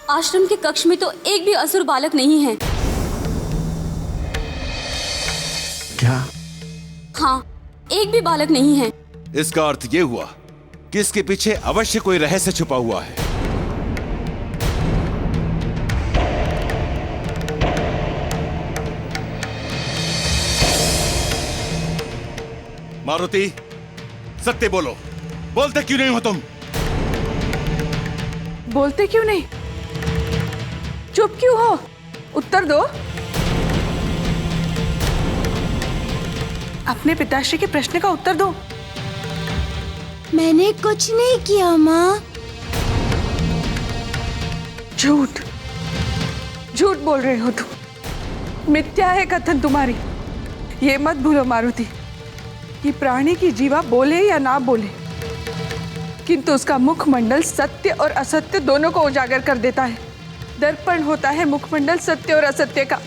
आश्रम के कक्ष में तो एक भी असुर बालक नहीं है। क्या? हाँ, एक भी बालक नहीं है। इसका अर्थ ये हुआ कि इसके पीछे अवश्य कोई रहस्य छुपा हुआ है। मारुति, सत्य बोलो, बोलते क्यों नहीं हो तुम? बोलते क्यों नहीं? चुप क्यों हो? उत्तर दो। अपने पिताश्री के प्रश्न का उत्तर दो। मैंने कुछ नहीं किया माँ। झूठ झूठ बोल रहे हो तुम। मिथ्या है कथन तुम्हारी। ये मत भूलो मारुति कि प्राणी की जीवा बोले या ना बोले, किंतु उसका मुखमंडल सत्य और असत्य दोनों को उजागर कर देता है। दर्पण होता है मुखमंडल सत्य और असत्य का।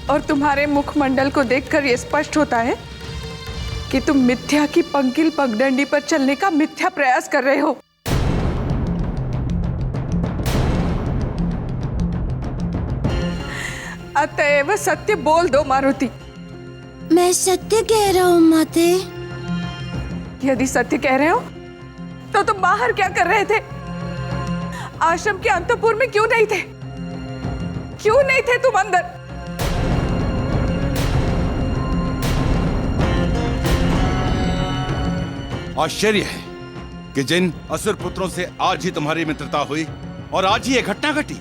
और तुम्हारे मुखमंडल को देखकर यह स्पष्ट होता है कि तुम मिथ्या की पंकिल पगडंडी पर चलने का मिथ्या प्रयास कर रहे हो। अतएव सत्य बोल दो मारुति। मैं सत्य कह रहा हूँ माते। यदि सत्य कह रहे हो तो तुम बाहर क्या कर रहे थे? आश्रम के अंतःपुर में क्यों नहीं थे? क्यों नहीं थे तुम अंदर? आश्चर्य है कि जिन असुर पुत्रों से आज ही तुम्हारी मित्रता हुई और आज ही ये घटना घटी।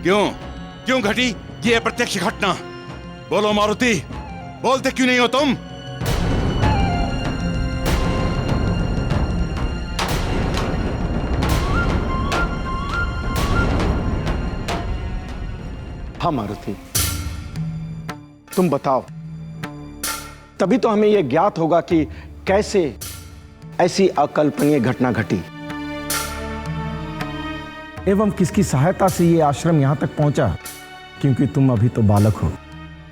क्यों घटी ये अप्रत्यक्ष घटना? बोलो मारुति, बोलते क्यों नहीं हो तुम? हाँ मारुति, तुम बताओ, तभी तो हमें यह ज्ञात होगा कि कैसे ऐसी अकल्पनीय घटना घटी एवं किसकी सहायता से यह आश्रम यहां तक पहुंचा। क्योंकि तुम अभी तो बालक हो,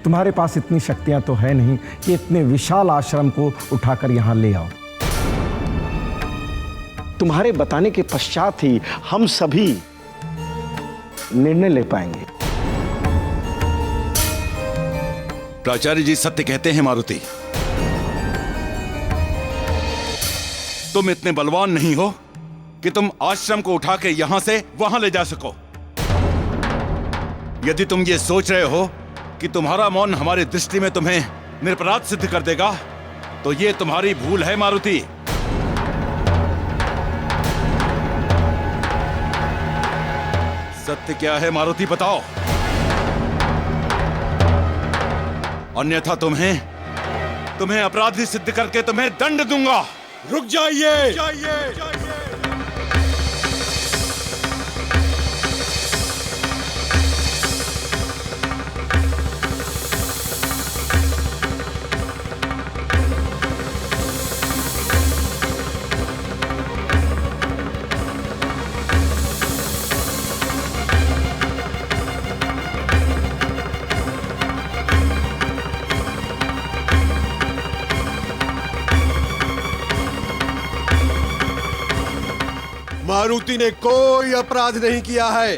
तुम्हारे पास इतनी शक्तियां तो है नहीं कि इतने विशाल आश्रम को उठाकर यहां ले आओ। तुम्हारे बताने के पश्चात ही हम सभी निर्णय ले पाएंगे। प्राचार्य जी सत्य कहते हैं मारुति। तुम इतने बलवान नहीं हो कि तुम आश्रम को उठा के यहां से वहां ले जा सको। यदि तुम ये सोच रहे हो कि तुम्हारा मौन हमारी दृष्टि में तुम्हें निरपराध सिद्ध कर देगा, तो ये तुम्हारी भूल है मारुति। सत्य क्या है मारुति, बताओ, अन्यथा तुम्हें अपराधी सिद्ध करके तुम्हें दंड दूंगा। रुक जाइए। मारुति ने कोई अपराध नहीं किया है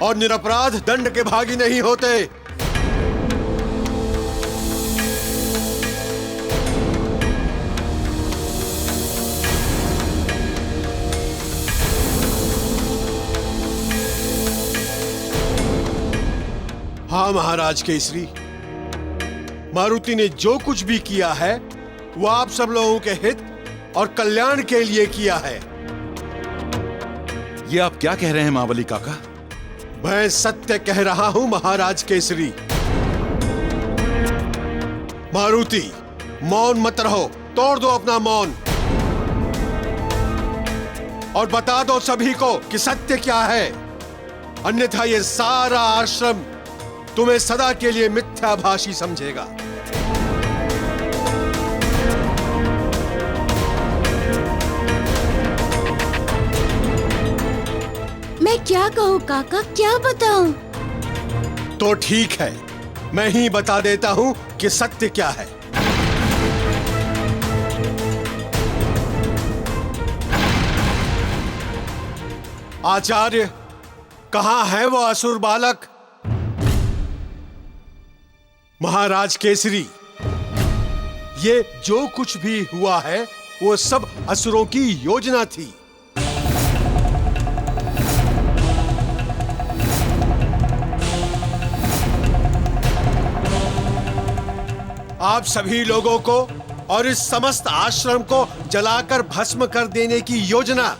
और निरपराध दंड के भागी नहीं होते। हाँ महाराज केसरी, मारुति ने जो कुछ भी किया है वो आप सब लोगों के हित और कल्याण के लिए किया है। ये आप क्या कह रहे हैं महाबली काका? मैं सत्य कह रहा हूं महाराज केसरी। मारुति, मौन मत रहो, तोड़ दो अपना मौन और बता दो सभी को कि सत्य क्या है। अन्यथा ये सारा आश्रम तुम्हें सदा के लिए मिथ्याभाषी समझेगा। मैं क्या कहूँ काका, क्या बताऊं? तो ठीक है, मैं ही बता देता हूं कि सत्य क्या है। आचार्य, कहाँ है वो असुर बालक? महाराज केसरी, ये जो कुछ भी हुआ है वो सब असुरों की योजना थी। आप सभी लोगों को और इस समस्त आश्रम को जलाकर भस्म कर देने की योजना।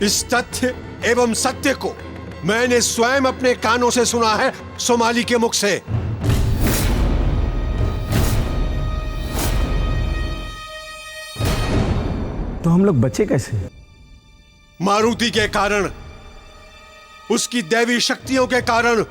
इस तथ्य एवं सत्य को मैंने स्वयं अपने कानों से सुना है, सोमाली के मुख से। तो हम लोग बचे कैसे? मारुति के कारण, उसकी दैवी शक्तियों के कारण।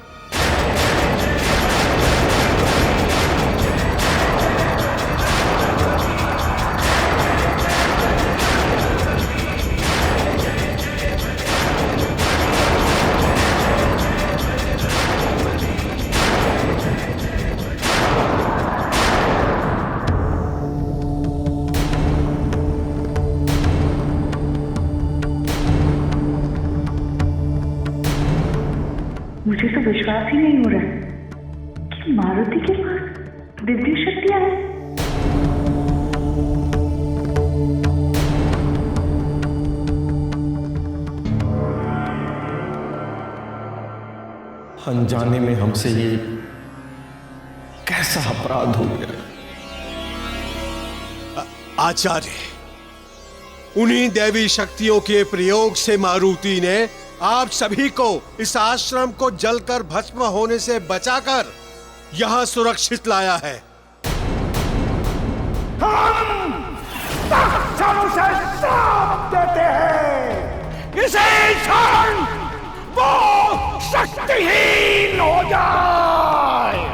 मुझे तो विश्वास ही नहीं हो रहा कि मारुति के पास दिव्य शक्तियां हैं। अनजाने में हमसे ये कैसा अपराध हो गया? आचार्य, उन्हीं दैवी शक्तियों के प्रयोग से मारुति ने आप सभी को इस आश्रम को जलकर भस्म होने से बचाकर यहां सुरक्षित लाया है। हम तक्षण से श्राप देते हैं, इसे क्षण वो शक्तिहीन हो जाए।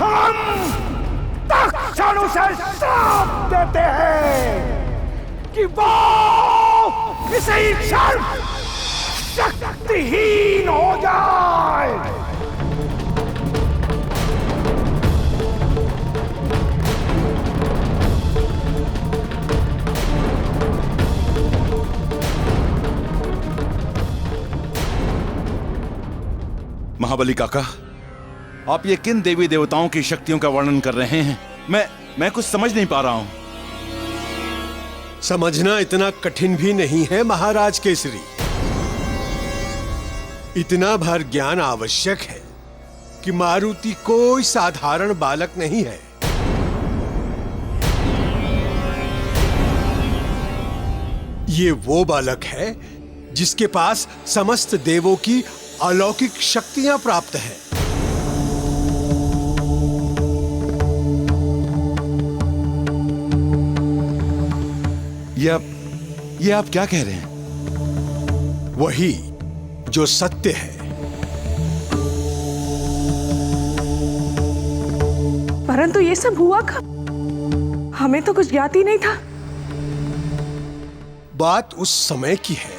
हम तक्षण से श्राप देते हैं कि वो इसी क्षण शक्तिहीन हो जाए। महाबली काका, आप ये किन देवी देवताओं की शक्तियों का वर्णन कर रहे हैं? मैं कुछ समझ नहीं पा रहा हूं। समझना इतना कठिन भी नहीं है महाराज केसरी। इतना भर ज्ञान आवश्यक है कि मारुति कोई साधारण बालक नहीं है। ये वो बालक है जिसके पास समस्त देवों की अलौकिक शक्तियां प्राप्त है। ये आप क्या कह रहे हैं? वही जो सत्य है। परंतु ये सब हुआ कब? हमें तो कुछ ज्ञात ही नहीं था। बात उस समय की है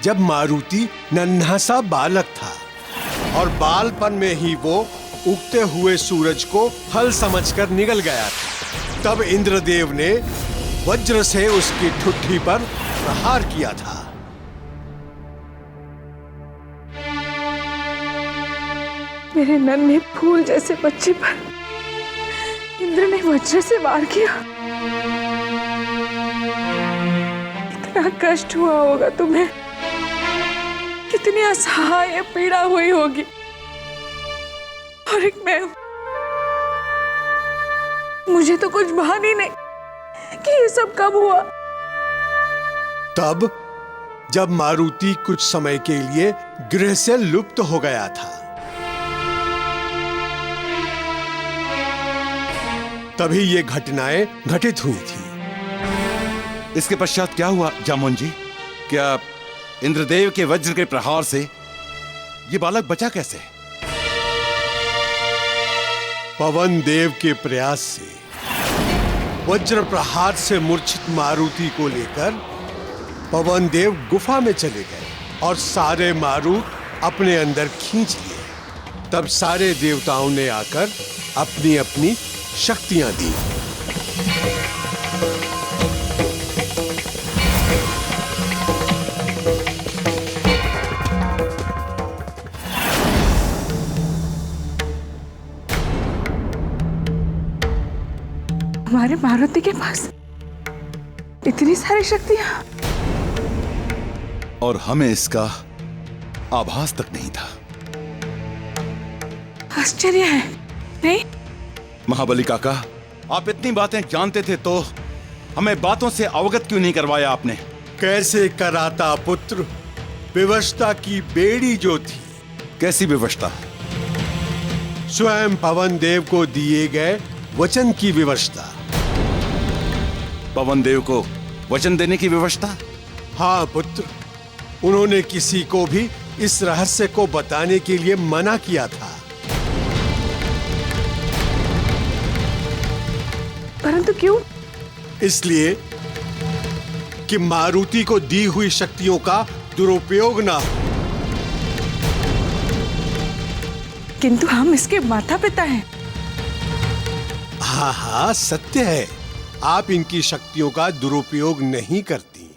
जब मारुति नन्हा सा बालक था और बालपन में ही वो उगते हुए सूरज को फल समझकर निगल गया था। तब इंद्रदेव ने वज्र से उसकी ठुड्डी पर प्रहार किया था। मेरे नन्हे फूल जैसे बच्चे पर इंद्र ने वज्र से वार किया। इतना कष्ट हुआ होगा तुम्हें, कितनी असहाय पीड़ा हुई होगी। और एक मैं, मुझे तो कुछ भान ही नहीं कि ये सब कब हुआ। तब जब मारुति कुछ समय के लिए गृह से लुप्त हो गया था, तभी ये घटनाएं घटित हुई थी। इसके पश्चात क्या हुआ जामुन जी? क्या इंद्रदेव के वज्र के प्रहार से ये बालक बचा कैसे? पवन देव के प्रयास से वज्र प्रहार से मूर्छित मारुति को लेकर पवन देव गुफा में चले गए और सारे मारुत अपने अंदर खींच लिए। तब सारे देवताओं ने आकर अपनी अपनी शक्तियां दी। हमारे मारुति के पास इतनी सारी शक्तियां, और हमें इसका आभास तक नहीं था। आश्चर्य है, नहीं? महाबली काका, आप इतनी बातें जानते थे तो हमें बातों से अवगत क्यों नहीं करवाया आपने? कैसे कराता पुत्र, विवशता की बेड़ी जो थी। कैसी विवशता? स्वयं पवन देव को दिए गए वचन की विवशता। पवन देव को वचन देने की विवशता? हाँ पुत्र, उन्होंने किसी को भी इस रहस्य को बताने के लिए मना किया था। परंतु क्यों? इसलिए कि मारुति को दी हुई शक्तियों का दुरुपयोग ना हो। किंतु हम इसके माता पिता हैं। हाँ हाँ, सत्य है, आप इनकी शक्तियों का दुरुपयोग नहीं करती,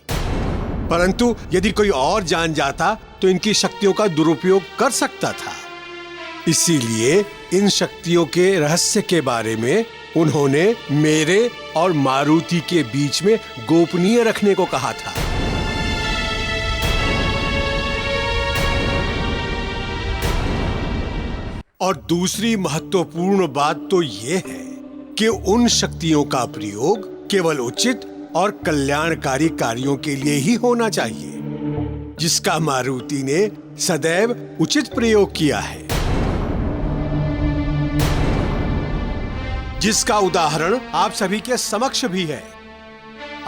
परंतु यदि कोई और जान जाता तो इनकी शक्तियों का दुरुपयोग कर सकता था। इसीलिए इन शक्तियों के रहस्य के बारे में उन्होंने मेरे और मारुति के बीच में गोपनीय रखने को कहा था। और दूसरी महत्वपूर्ण बात तो यह है कि उन शक्तियों का प्रयोग केवल उचित और कल्याणकारी कार्यों के लिए ही होना चाहिए, जिसका मारुति ने सदैव उचित प्रयोग किया है, जिसका उदाहरण आप सभी के समक्ष भी है।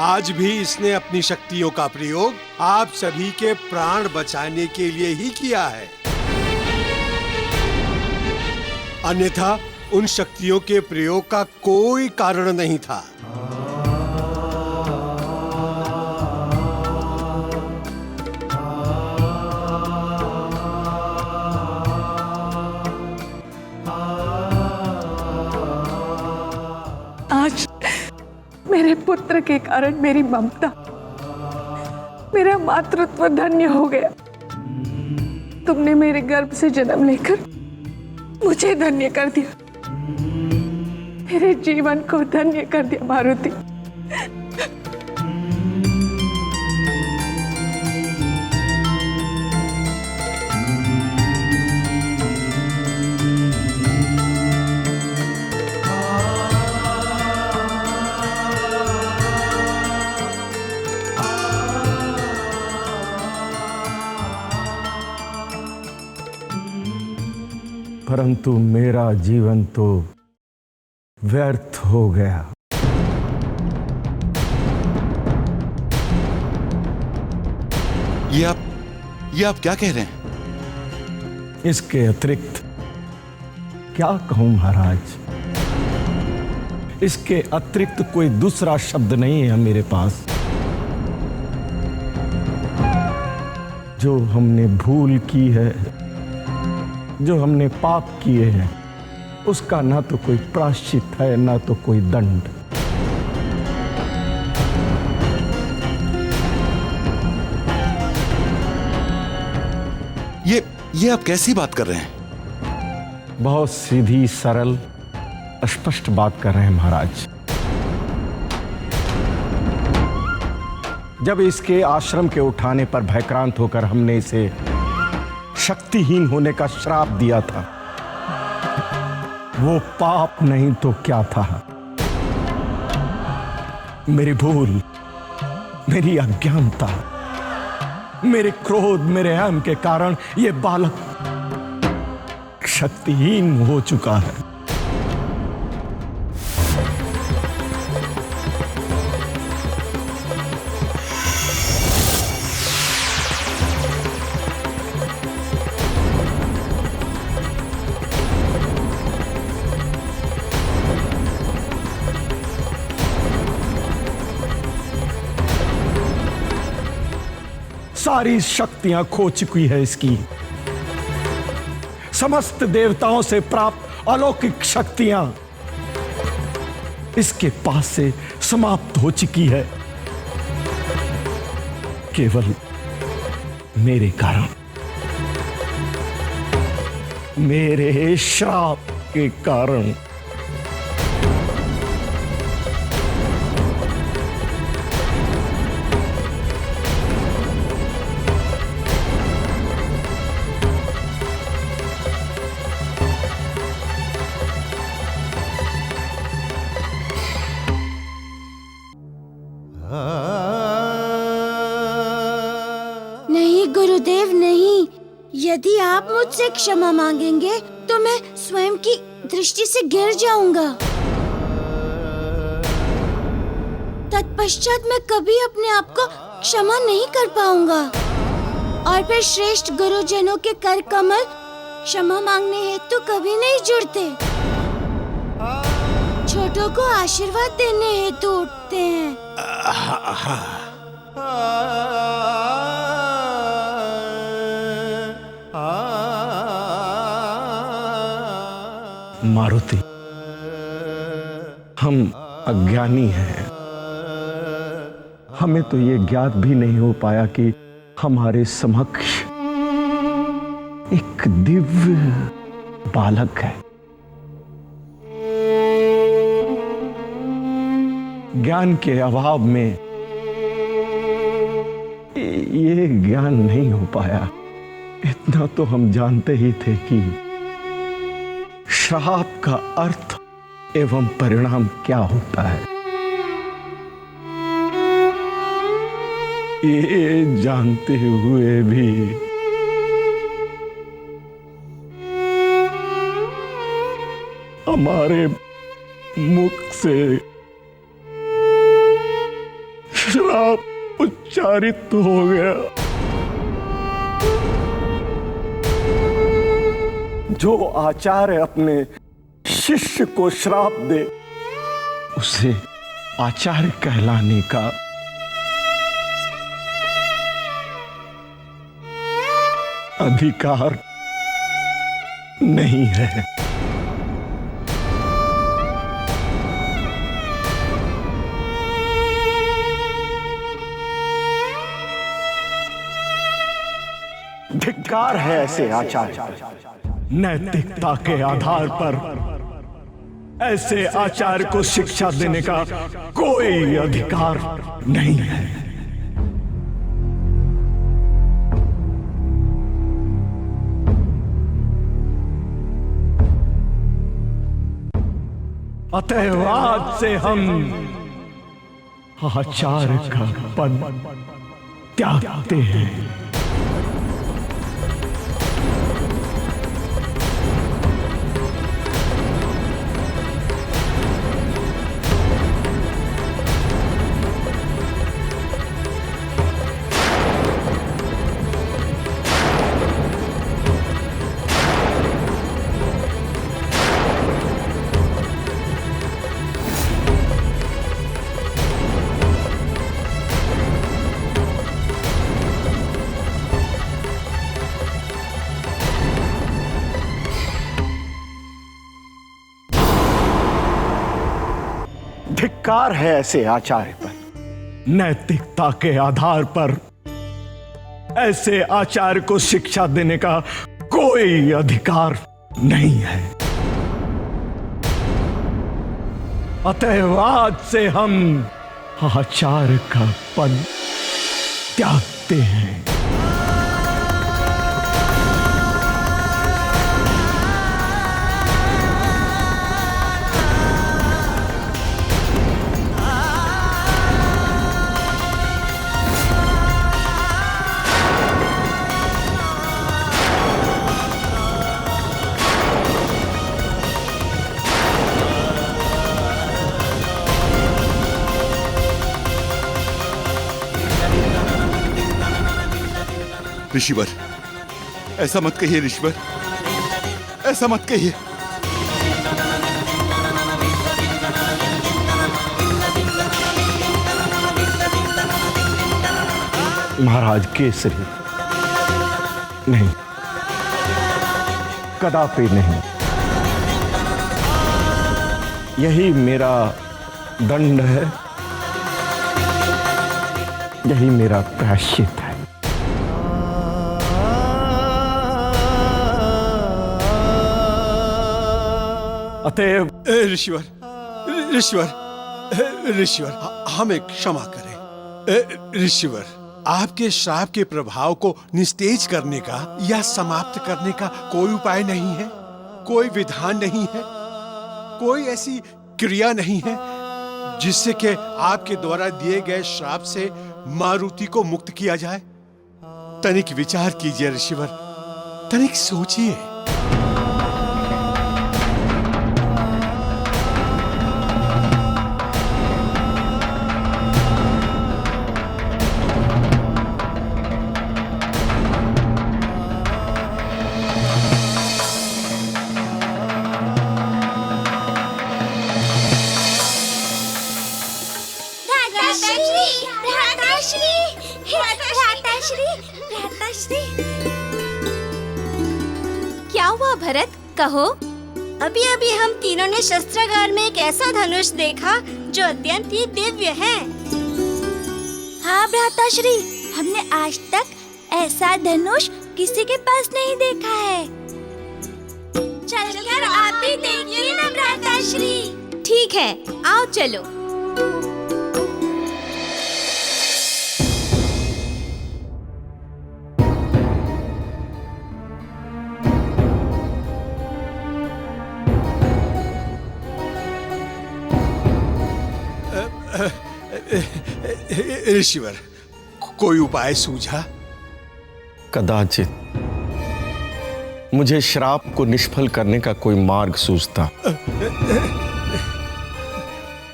आज भी इसने अपनी शक्तियों का प्रयोग आप सभी के प्राण बचाने के लिए ही किया है, अन्यथा उन शक्तियों के प्रयोग का कोई कारण नहीं था। आज मेरे पुत्र के कारण मेरी ममता, मेरा मातृत्व धन्य हो गया। तुमने मेरे गर्भ से जन्म लेकर मुझे धन्य कर दिया, मेरे जीवन को धन्य कर दिया मारुति। परंतु मेरा जीवन तो व्यर्थ हो गया। ये आप क्या कह रहे हैं? इसके अतिरिक्त क्या कहूं महाराज? इसके अतिरिक्त कोई दूसरा शब्द नहीं है मेरे पास। जो हमने भूल की है, जो हमने पाप किए हैं, उसका ना तो कोई प्रायश्चित है, ना तो कोई दंड। ये आप कैसी बात कर रहे हैं? बहुत सीधी, सरल, स्पष्ट बात कर रहे हैं महाराज। जब इसके आश्रम के उठाने पर भयक्रांत होकर हमने इसे शक्तिहीन होने का श्राप दिया था, वो पाप नहीं तो क्या था? मेरी भूल, मेरी अज्ञानता, मेरे क्रोध, मेरे अहम के कारण ये बालक शक्तिहीन हो चुका है। सारी शक्तियां खो चुकी है इसकी, समस्त देवताओं से प्राप्त अलौकिक शक्तियां इसके पास से समाप्त हो चुकी है, केवल मेरे कारण, मेरे श्राप के कारण। नहीं गुरुदेव नहीं, यदि आप मुझसे क्षमा मांगेंगे तो मैं स्वयं की दृष्टि से गिर जाऊंगा। तत्पश्चात मैं कभी अपने आप को क्षमा नहीं कर पाऊंगा और फिर श्रेष्ठ गुरुजनों के कर कमल क्षमा मांगने हेतु कभी नहीं जुड़ते। छोटों को आशीर्वाद देने हेतु उठते हैं। मारुति, हम अज्ञानी हैं। हमें तो ये ज्ञात भी नहीं हो पाया कि हमारे समक्ष एक दिव्य बालक है। ज्ञान के अभाव में ये ज्ञान नहीं हो पाया। इतना तो हम जानते ही थे कि श्राप का अर्थ एवं परिणाम क्या होता है। ये जानते हुए भी हमारे मुख से श्राप उच्चारित हो गया। जो आचार्य अपने शिष्य को श्राप दे उसे आचार्य कहलाने का अधिकार नहीं है। धिक्कार है ऐसे आचार्य। नैतिकता के आधार पर ऐसे आचार्य को शिक्षा देने का कोई अधिकार नहीं है। अतएव आज से हम आचार्य का पद त्यागते हैं। धिक्कार है ऐसे आचार्य पर। नैतिकता के आधार पर ऐसे आचार्य को शिक्षा देने का कोई अधिकार नहीं है। अतएव आज से हम आचार्य का पद त्यागते हैं। ऋषिवर, ऐसा मत कहिए ऋषिवर, ऐसा मत कहिए। महाराज केसरी, नहीं, कदापि नहीं। यही मेरा दंड है, यही मेरा प्रायश्चित है। अतएव ऋषिवर हमें क्षमा करें। ऋषिवर, आपके श्राप के प्रभाव को निस्तेज करने का या समाप्त करने का कोई उपाय नहीं है, कोई विधान नहीं है, कोई ऐसी क्रिया नहीं है जिससे कि आपके द्वारा दिए गए श्राप से मारुति को मुक्त किया जाए। तनिक विचार कीजिए ऋषिवर, तनिक सोचिए। क्या हुआ भरत, कहो। अभी अभी हम तीनों ने शस्त्रागार में एक ऐसा धनुष देखा जो अत्यंत ही दिव्य है। हाँ भ्राताश्री, हमने आज तक ऐसा धनुष किसी के पास नहीं देखा है। चलकर आप भी देखिए ना भ्राताश्री। ठीक है, आओ चलो। ऋषिवर, कोई उपाय सूझा? कदाचित मुझे श्राप को निष्फल करने का कोई मार्ग सूझता,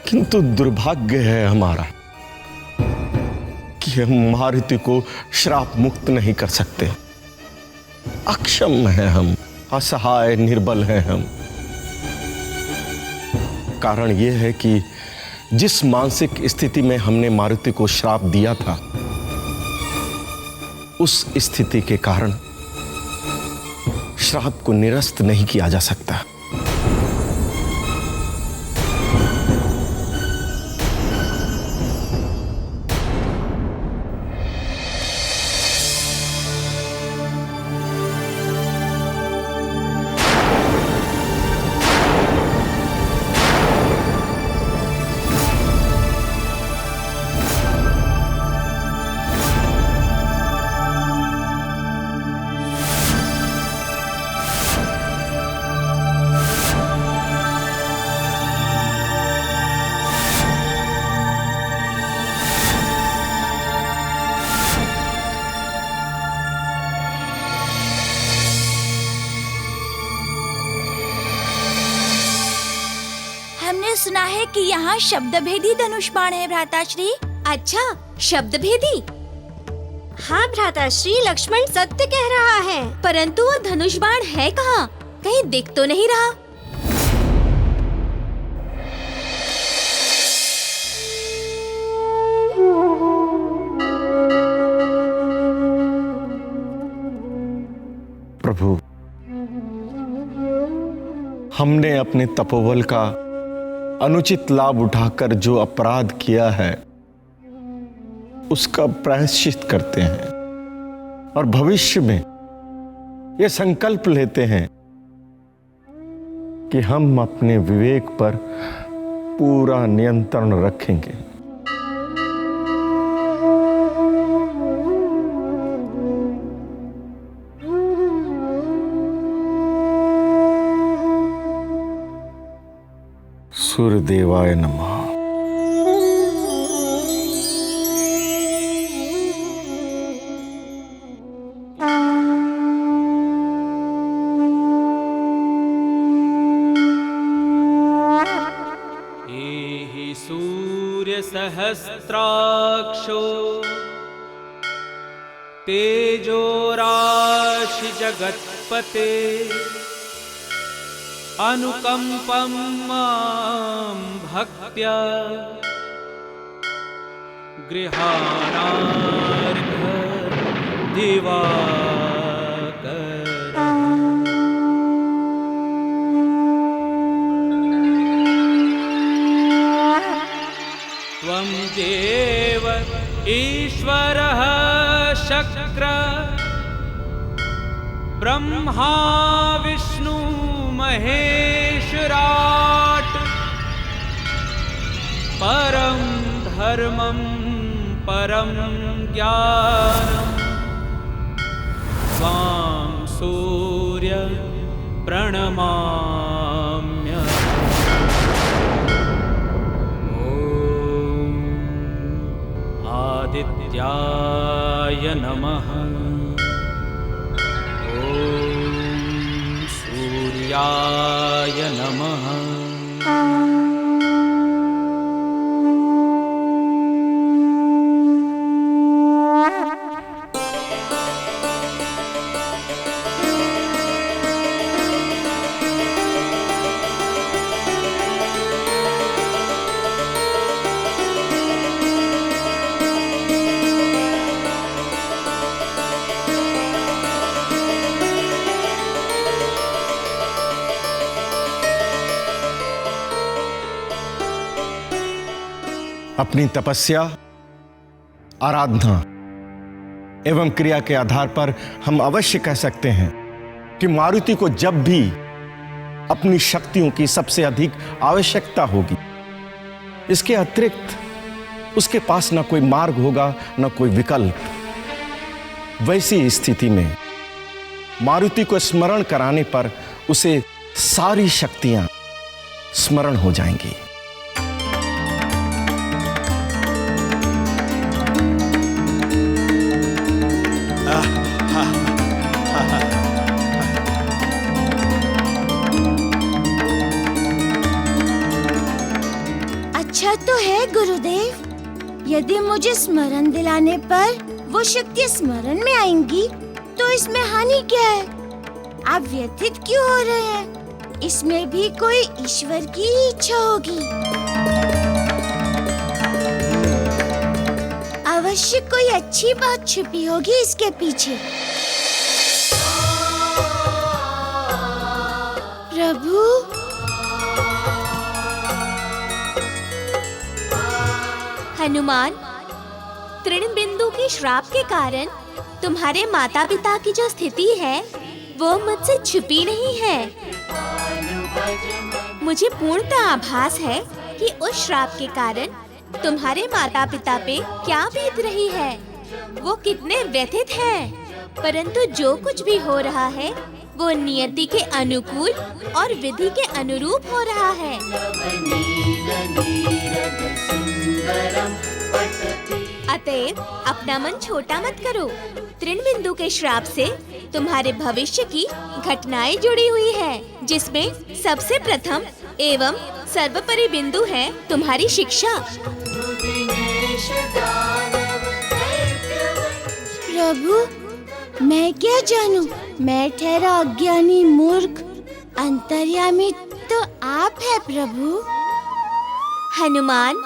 किंतु दुर्भाग्य है हमारा कि हम मारुति को श्राप मुक्त नहीं कर सकते। अक्षम हैं हम, असहाय निर्बल हैं हम। कारण यह है कि जिस मानसिक स्थिति में हमने मारुति को श्राप दिया था, उस स्थिति के कारण श्राप को निरस्त नहीं किया जा सकता। सुना है कि यहाँ शब्दभेदी धनुष बाण है भ्राताश्री। अच्छा, शब्दभेदी? हाँ भ्राताश्री, लक्ष्मण सत्य कह रहा है। परंतु वो धनुष बाण है कहाँ? कहीं दिख तो नहीं रहा। प्रभु, हमने अपने तपोबल का अनुचित लाभ उठाकर जो अपराध किया है उसका प्रायश्चित करते हैं और भविष्य में यह संकल्प लेते हैं कि हम अपने विवेक पर पूरा नियंत्रण रखेंगे। सूर्यदेवाय नमः। एहि सूर्य सहस्राक्षो तेजो राशि जगत्पते अनुकंपम मां भक्त्या गृहाणार्घ। 「 दिवाकर। 「 」 「 「 」 「 」 「 」 「 」 「 」 「 」 「 」 「 」 「 」 「 」 「 」 「 」 「 」 「 」 「 」 「 」 「 」 「 」 「 」 「 」 「 」 「 」 「ईश्वरः शक्र ब्रह्मा विष्णु महेश्वराट् परं धर्मं परं ज्ञानं त्वां सूर्य प्रणमाम्य। आदित्याय नमः। ॐ सूर्याय नमः। अपनी तपस्या, आराधना एवं क्रिया के आधार पर हम अवश्य कह सकते हैं कि मारुति को जब भी अपनी शक्तियों की सबसे अधिक आवश्यकता होगी, इसके अतिरिक्त उसके पास न कोई मार्ग होगा न कोई विकल्प। वैसी स्थिति में मारुति को स्मरण कराने पर उसे सारी शक्तियां स्मरण हो जाएंगी। अच्छा तो है गुरुदेव, यदि मुझे स्मरण दिलाने पर वो शक्ति स्मरण में आएंगी तो इसमें हानि क्या है? आप व्यथित क्यों हो रहे हैं? इसमें भी कोई ईश्वर की इच्छा होगी। अवश्य कोई अच्छी बात छुपी होगी इसके पीछे। प्रभु, हनुमान, तृणबिंदु के श्राप के कारण तुम्हारे माता पिता की जो स्थिति है वो मुझसे छुपी नहीं है। मुझे पूर्णतः आभास है कि उस श्राप के कारण तुम्हारे माता पिता पे क्या बीत रही है, वो कितने व्यथित हैं। परंतु जो कुछ भी हो रहा है वो नियति के अनुकूल और विधि के अनुरूप हो रहा है। अतएव अपना मन छोटा मत करो। तृणबिंदु के श्राप से तुम्हारे भविष्य की घटनाएं जुड़ी हुई है, जिसमें सबसे प्रथम एवं सर्वोपरि बिंदु है तुम्हारी शिक्षा। प्रभु, मैं क्या जानूं? मैं ठहरा अज्ञानी मूर्ख, अंतर्यामी तो आप है प्रभु। हनुमान,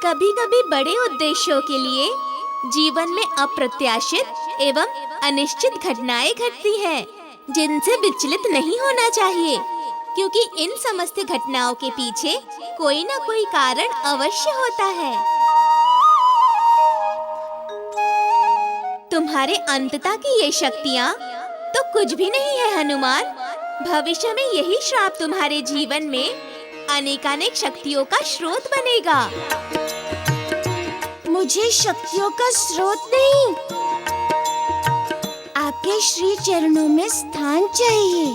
कभी कभी बड़े उद्देश्यों के लिए जीवन में अप्रत्याशित एवं अनिश्चित घटनाएं घटती हैं, जिनसे विचलित नहीं होना चाहिए, क्योंकि इन समस्त घटनाओं के पीछे कोई न कोई कारण अवश्य होता है। तुम्हारे अंतता की ये शक्तियाँ तो कुछ भी नहीं है हनुमान। भविष्य में यही श्राप तुम्हारे जीवन में अनेकानेक शक्तियों का स्रोत बनेगा। मुझे शक्तियों का स्रोत नहीं, आपके श्री चरणों में स्थान चाहिए।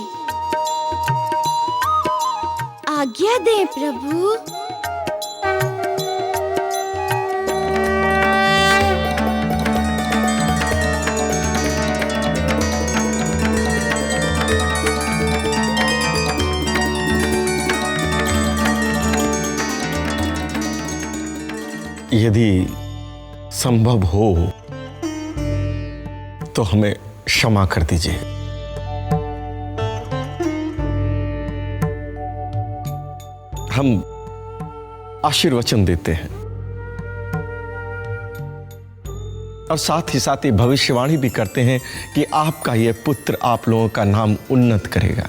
आज्ञा दें प्रभु। यदि संभव हो तो हमें क्षमा कर दीजिए। हम आशीर्वचन देते हैं और साथ ही साथ ये भविष्यवाणी भी करते हैं कि आपका ये पुत्र आप लोगों का नाम उन्नत करेगा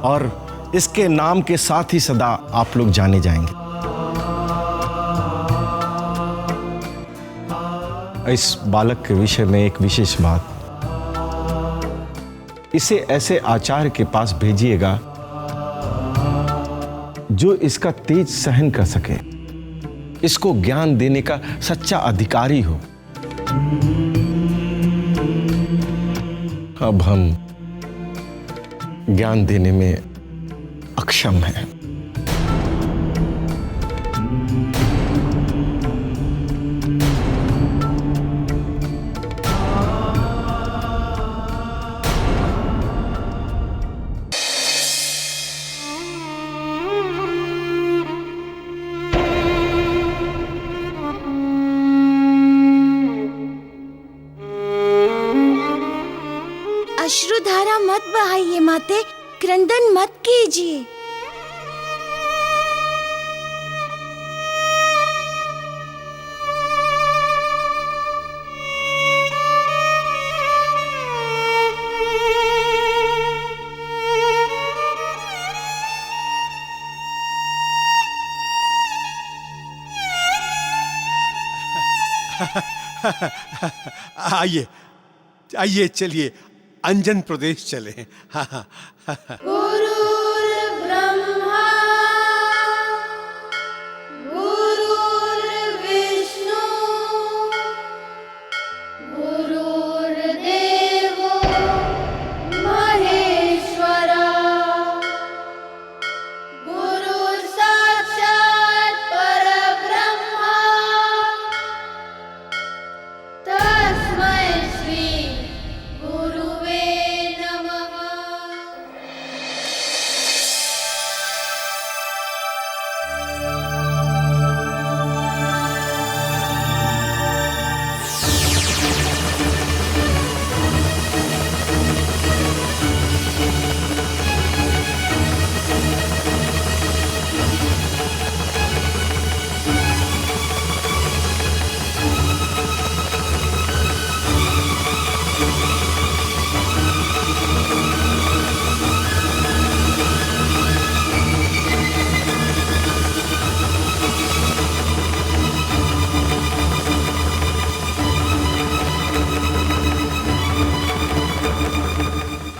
और इसके नाम के साथ ही सदा आप लोग जाने जाएंगे। इस बालक के विषय में एक विशेष बात, इसे ऐसे आचार्य के पास भेजिएगा जो इसका तेज सहन कर सके, इसको ज्ञान देने का सच्चा अधिकारी हो। अब हम ज्ञान देने में अक्षम हैं। अश्रुधारा मत बहाइए माते, क्रंदन मत कीजिए। आइए आइए, चलिए अंजन प्रदेश चले।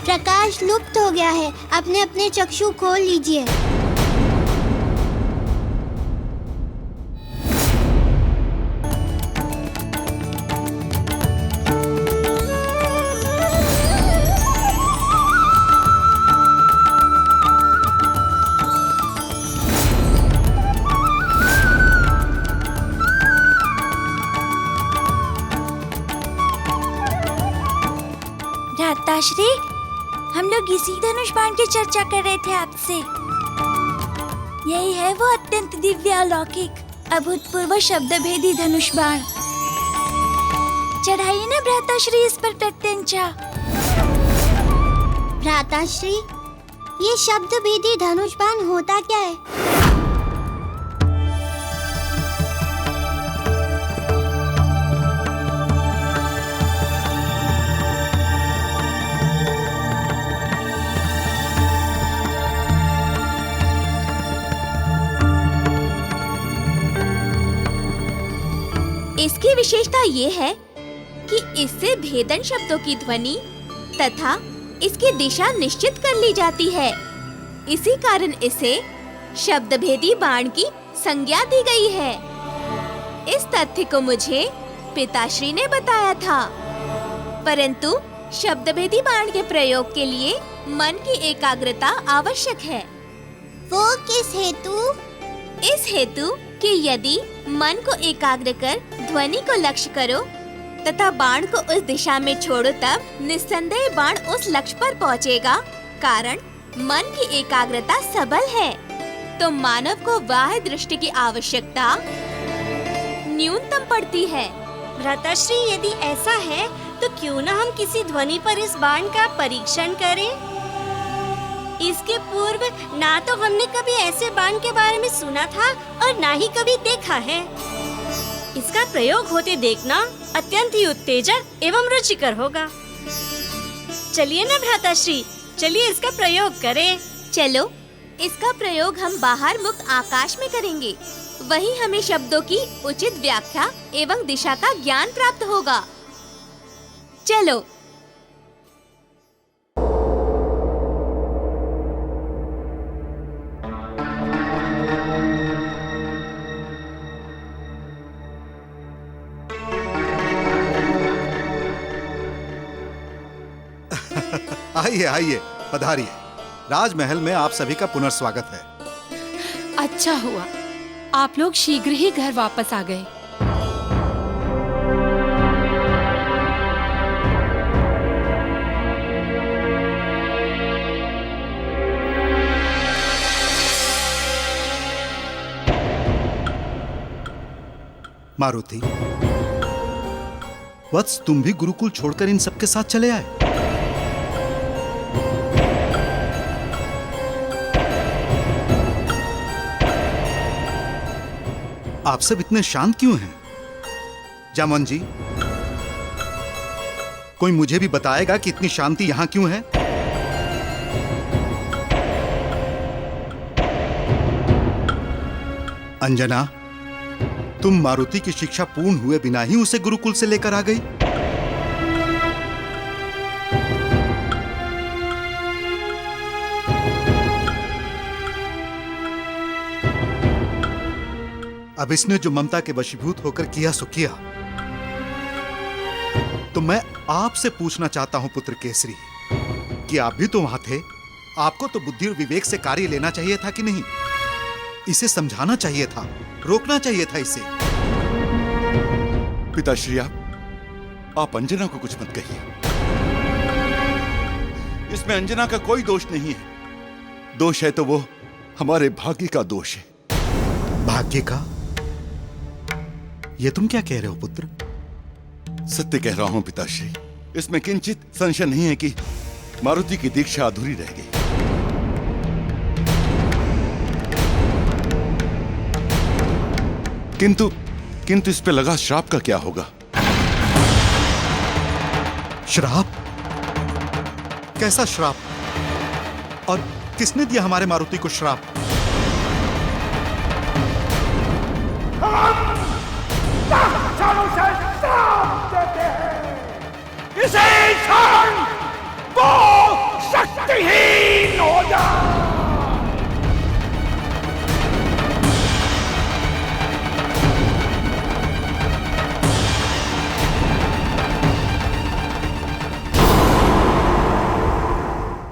प्रकाश लुप्त हो गया है, अपने अपने चक्षु खोल लीजिए। भ्राताश्री, हम लोग इसी धनुष बाण की चर्चा कर रहे थे आपसे। यही है वो अत्यंत दिव्य, अलौकिक, अभूतपूर्व शब्द भेदी धनुष बाण। चढ़ाइए ना भ्राताश्री इस पर प्रत्यंचा। भ्राताश्री, ये शब्द भेदी धनुष बाण होता क्या है? इसकी विशेषता ये है कि इससे भेदन शब्दों की ध्वनि तथा इसकी दिशा निश्चित कर ली जाती है। इसी कारण इसे शब्द भेदी बाण की संज्ञा दी गई है। इस तथ्य को मुझे पिताश्री ने बताया था, परंतु शब्द भेदी बाण के प्रयोग के लिए मन की एकाग्रता आवश्यक है। वो किस हेतु? इस हेतु कि यदि मन को एकाग्र कर ध्वनि को लक्ष्य करो तथा बाण को उस दिशा में छोड़ो, तब निस्संदेह बाण उस लक्ष्य पर पहुंचेगा। कारण मन की एकाग्रता सबल है, तो मानव को बाह्य दृष्टि की आवश्यकता न्यूनतम पड़ती है। भ्राताश्री, यदि ऐसा है तो क्यों न हम किसी ध्वनि पर इस बाण का परीक्षण करें? इसके पूर्व ना तो हमने कभी ऐसे बाण के बारे में सुना था और ना ही कभी देखा है। इसका प्रयोग होते देखना अत्यंत ही उत्तेजक एवं रुचिकर होगा। चलिए ना भ्राताश्री, चलिए इसका प्रयोग करें। चलो, इसका प्रयोग हम बाहर मुक्त आकाश में करेंगे। वहीं हमें शब्दों की उचित व्याख्या एवं दिशा का ज्ञान प्राप्त होगा। चलो। आइए आइए, पधारिए। राजमहल में आप सभी का पुनर्स्वागत है। अच्छा हुआ आप लोग शीघ्र ही घर वापस आ गए। मारुति, वत्स, तुम भी गुरुकुल छोड़कर इन सबके साथ चले आए? आप सब इतने शांत क्यों हैं? जामोन जी, कोई मुझे भी बताएगा कि इतनी शांति यहां क्यों है? अंजना, तुम मारुति की शिक्षा पूर्ण हुए बिना ही उसे गुरुकुल से लेकर आ गई। अब इसने जो ममता के वशीभूत होकर किया सो किया। तो मैं आपसे पूछना चाहता हूं पुत्र केसरी, कि आप भी तो वहां थे। आपको तो बुद्धि और विवेक से कार्य लेना चाहिए था कि नहीं? इसे समझाना चाहिए था, रोकना चाहिए था इसे। पिताश्री, आप अंजना को कुछ मत कहिए। इसमें अंजना का कोई दोष नहीं है। दोष है तो वो हमारे भाग्य का दोष है। भाग्य का? ये तुम क्या कह रहे हो पुत्र? सत्य कह रहा हूं पिताश्री। इसमें किंचित संशय नहीं है कि मारुति की दीक्षा अधूरी रह गई। किंतु इस पे लगा श्राप का क्या होगा? श्राप? कैसा श्राप? और किसने दिया हमारे मारुति को श्राप? इसे क्षण